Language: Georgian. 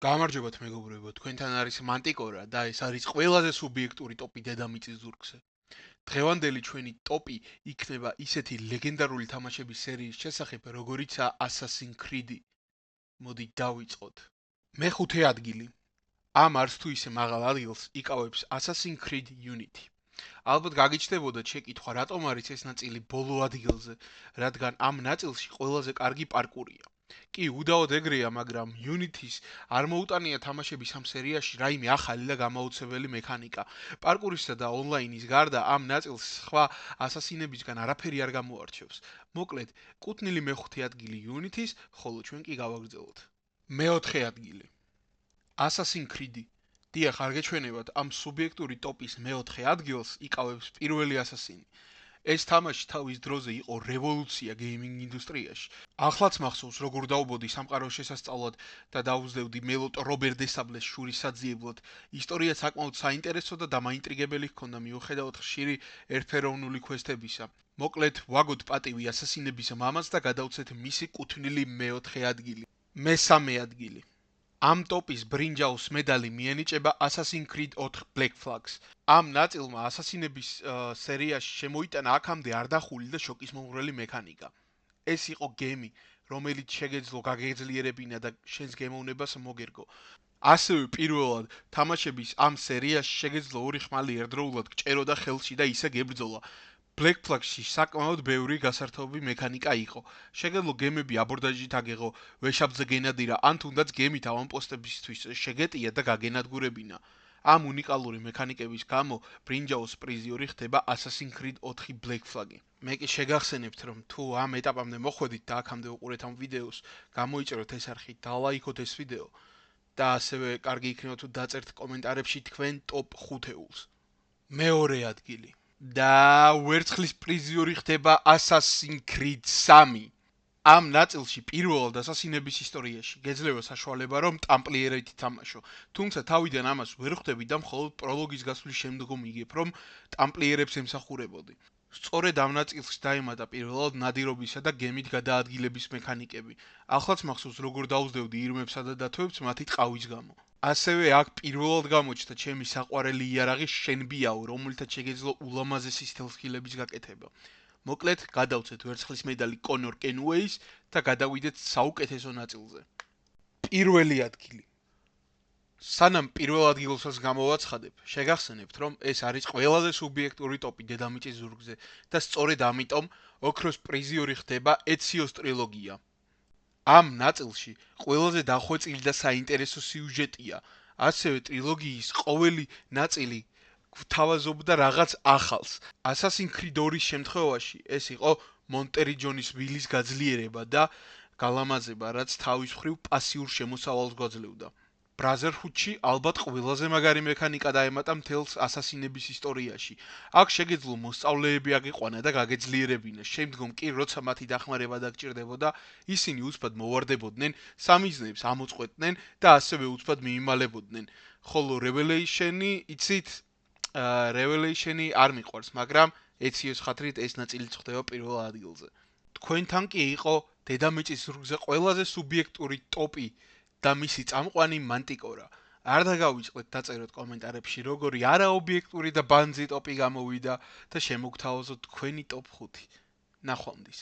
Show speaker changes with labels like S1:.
S1: გამარჯობათ მეგობრებო, თქვენთან არის მანტიკორა და ეს არის ყველაზე სუბიექტური ტოპი დედამიწის ზურგზე. დღევანდელი ჩვენი ტოპი იქნება ისეთი ლეგენდარული თამაშების სერიის შესახებ, როგორიცაა Assassin's Creed. მოდი დავიწყოთ. მეხუთე ადგილი. ამ არც თუ ისე მაღალ ადგილს იკავებს Assassin's Creed Unity. ალბათ გაგიჩნდებოდა შეკითხვა, რატომ არის ეს ნაწილი ბოლო ადგილზე, რადგან ამ ნაწილში ყველაზე კარგი პარკურია. კი, უდაოდ ეგრეა, მაგრამ Unity-ს არ მოუტანია თამაშების ამ სერიაში რაიმე ახალი და გამაოცებელი მექანიკა. პარკურისა და ონლაინის გარდა ამ ნაწილს სხვა ასასინებისგან არაფერი არ გამოარჩევს. მოკლედ, კუთვნილი მეხუთე ადგილი Unity-ს, ხოლო ჩვენ კი გავაგრძელოთ. მეოთხე ადგილი. Assassin's Creed. დიახ, არ გეჩვენებათ, ამ სუბიექტური ტოპის მეოთხე ადგილს იკავებს პირველი ასასინი. ეს თამაში თავის დროზე იყო რევოლუცია გეიმინგ ინდუსტრიაში. ახლაც მახსოვს, როგორ დავბოდი სამყაროს შესასწავლად და დავუძლებდი მელოტ რობერტ დესაბლეს შურის საძიებლად. ისტორია საკმაოდ საინტერესო და დამაინტრიგებელი ჰქონდა მიუხედავად ხშირი ერთფეროვნული კვესტებისა. მოკლედ, ვაგოთ პატივი ასასინების მამას და გადავცეთ მისი კუთვნილი მეოთხე ადგილი. მესამე ადგილი. ამ ტოპის ბრინჯაოს მედალი მიენიჭება Assassin's Creed 4 Black Flags. ამ ნაწილმა ასასინების სერიაში შემოიტანა აქამდე არ დახული და შოკისმომღვრელი მექანიკა. ეს იყო გემი, რომელიც შეგეძლო გაგეძლიერებინა და შენს გემოვნებას მოგერგო. ასევე პირველად თამაშების ამ სერიაში შეგეძლო ორი ხმალი ერთდროულად გჭერო და ხელში და ისე გებრძოლა. Black Flag-ში საკმაოდ ბევრი გასართობი მექანიკა იყო. შეგეძლო გემები აბორდაჟით აგეღო, ვეშაპზე გენადირა, ან თუნდაც გემით ავანპოსტებისთვის შეგეტია და გაგენადგურებინა. ამ უნიკალური მექანიკების გამო ბრინჯაოს პრიზიორი ხდება Assassin's Creed 4 Black Flag-ი. მე კი შეგახსენებთ, რომ თუ ამ ეტაპამდე მოხვედით და აქამდე უყურეთ ამ ვიდეოს, გამოიწეროთ ეს არხი, დალაიქოთ ეს ვიდეო და ასევე კარგი იქნება თუ დაწერთ კომენტარებში თქვენ ტოპ 5-ეულს. მეორე ადგილი. და ვერცხლის პრიზიორი ხდება Assassin's Creed 3. ამ ნაწილში პირველად ასასინების ისტორიაში გეძლევა საშუალება, რომ ტამპლიერით თამაშო. თუმცა თავიდან ამას ვერ ხვდები და მხოლოდ პროლოგის გასვლის შემდგომ იგებ, რომ ტამპლიერებს ემსახურებოდი. სწორედ ამ ნაწილში დაემატა პირველად ნადირობისა და გემით გადაადგილების მექანიკები. ახლაც მახსოვს, როგორ დაუძლებდი ირმებსა და დათვებს მათი ტყავის გამო. ასევე აქ პირველად გამოჩნდა ჩემი საყვარელი იარაღი შენბიაო, რომელთაც შეგეძლო ულამაზესი სტელსკილების გაკეთება. მოკლედ, გადავცეთ ვერცხლის მედალი კონორ კენუეის და გადავიდეთ საუკეთესო ნაწილზე. პირველი ადგილი. სანამ პირველ ადგილსაც გამოვაცხადებ, შეგახსენებთ, რომ ეს არის ყველაზე სუბიექტური ტოპი დედამიწის ზურგზე და სწორედ ამიტომ ოქროს პრიზიორი ხდება ეციოს ტრილოგია. ამ ნაწილში ყველაზე დახვეწილი და საინტერესო სიუჟეტია. ასევე ტრილოგიის ყოველი ნაწილი გვთავაზობდა რაღაც ახალს. Assassin's Creed 2-ის შემთხვევაში ეს იყო მონტერი ჯონის ვილის გაძლიერება და გალამაზება, რაც თავის მხრივ პასიურ შემოსავალს გვაძლევდა. Brotherhood-ში ალბათ ყველაზე მაგარი მექანიკა დაემატა მთელს ასასინების ისტორიაში. აქ შეგეძლო მოსწავლეები აგიყვანა და გაგეძლიერებინა. შემდგომ კი, როცა მათი დახმარება დაგჭირდებოდა, ისინი უცბად მოვარდებოდნენ, სამიზნეებს ამოწყვეტდნენ და ასევე უცბად მიიმალებოდნენ. ხოლო Revelation-ი, იცით, Revelation-ი არ მიყვარს, მაგრამ ეციოს ხათრით ეს ნაწილი წხვდება პირველ ადგილზე. თქვენთან კი იყო დედამიწის ზურგზე ყველაზე სუბიექტური ტოპი და მისი წამყვანი მანტიკორა. არ დაგავიწყდეთ დაწეროთ კომენტარებში, როგორი არაობიექტური და ბანძი ტოპი გამოვიდა და შემოგთავაზოთ თქვენი ტოპ 5. ნახვამდის.